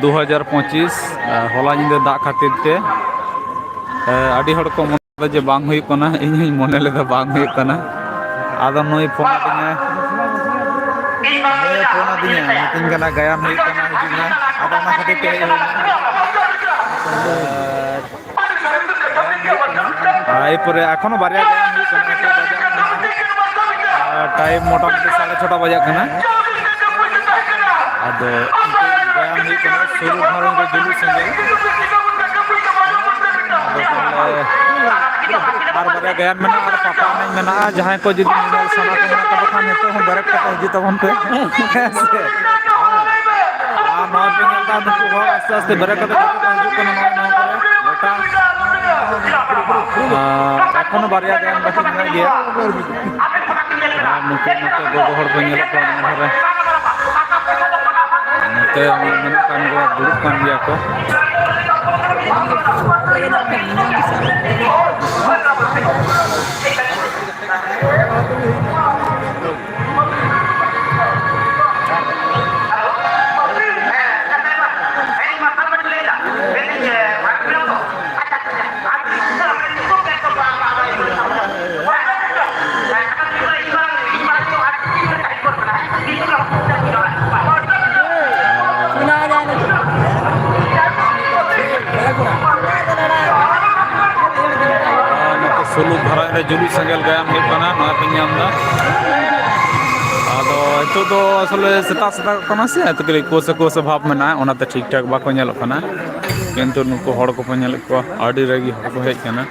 2025 हला ᱧᱤᱫᱟᱹ ᱫᱟᱜ ᱠᱷᱟᱹᱛᱤᱨ ᱛᱮ ᱟᱹᱰᱤ ᱦᱚᱲ ᱠᱚ ᱢᱚᱱᱮ ᱡᱮ ᱵᱟᱝ ᱦᱩᱭᱩᱜ ᱠᱟᱱᱟ, ᱤᱧ ᱦᱚᱧ ᱢᱚᱱᱮ ᱞᱮᱫᱟ ᱵᱟᱝ ᱦᱩᱭᱩᱜ ᱠᱟᱱᱟ᱾ ᱟᱫᱚ ᱱᱩᱭ ᱯᱷᱳᱱ ᱟᱹᱫᱤᱧᱟᱭ, ᱢᱤᱛᱟᱹᱧ ᱠᱟᱱᱟ ᱜᱟᱭᱟᱱ ᱦᱩᱭᱩᱜ ᱠᱟᱱᱟ ᱦᱤᱡᱩᱜ ᱢᱮ, ᱟᱫᱚ ᱚᱱᱟ ᱠᱷᱟᱹᱛᱤᱨ ᱛᱮ ᱦᱮᱡ ᱦᱩᱭᱱᱟ᱾ এরপরে এখনো বারিয়া গায়ান হয়ে টাইম মোটামুটি 6:30 বাজা কানা। আদো গায়ান হয়ে শুরু ধরনের জুলু সিঙ্গেল আর বারিয়া গায়ান মেনা আর পাপা নাই মেনা যাহাই को যদি নিল সানা को মেনা তখন নিতে हम डायरेक्ट कते हिजु तबन पे আর নয় পেঙ্গেল दा नुकु हर आस्ते आस्ते ब्रेक कते हिजु कना नय करे गोटा এখনো বারিয়া গায়ান বাকি মেনা গিয়া। নুকু নতে গোগো হড় को ñেल को ধরে नते मेना कान को दुड़ुब कान गया को। सुलू धरा जुलू सेंगल गायाम पे आदो तो असले सेता सेता से कई कोसे कोसे भाव में ठीक ठाक बाको किंतु नुकु हड़ को आड़ी रगी हड़ को हेजना।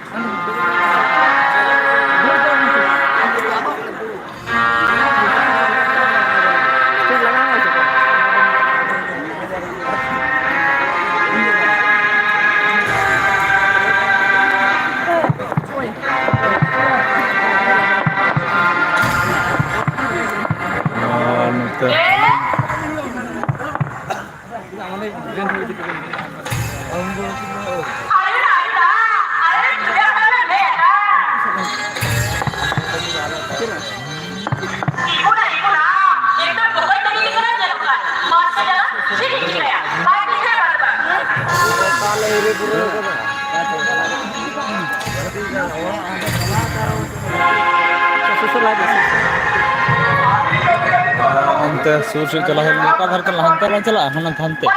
सुर से चला है का घर का हंते ला चला हन हंते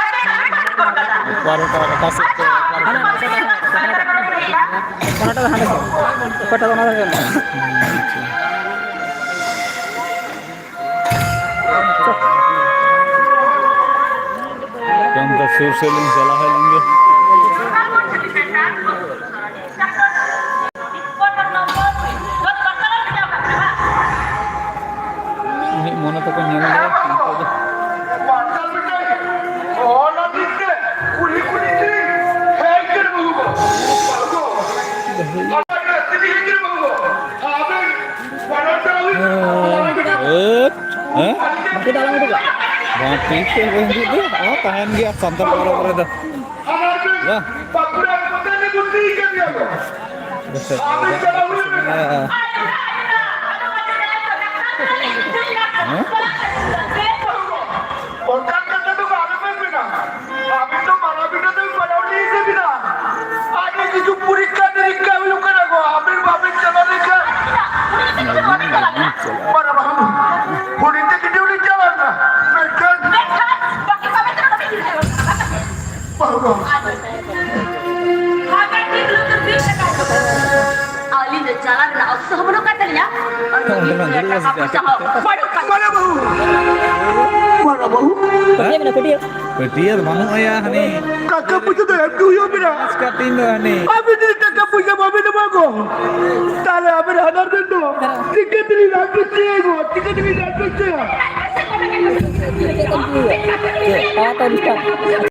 पार का से कोनाटा हने कोटा बना दे कौन का सुर से लिंग चला है लेंगे मोना तो कोई नहीं tahan dia santan boro-boro dah. Ya. Petir mana ayah nih? Kakak punya tuh yang dulu bina. Sekarang nih. Abi ni kakak punya babi nama ko. Tala abi hadar dulu. Tiga tiri ratus ciego. Tiga tiri ratus ciego.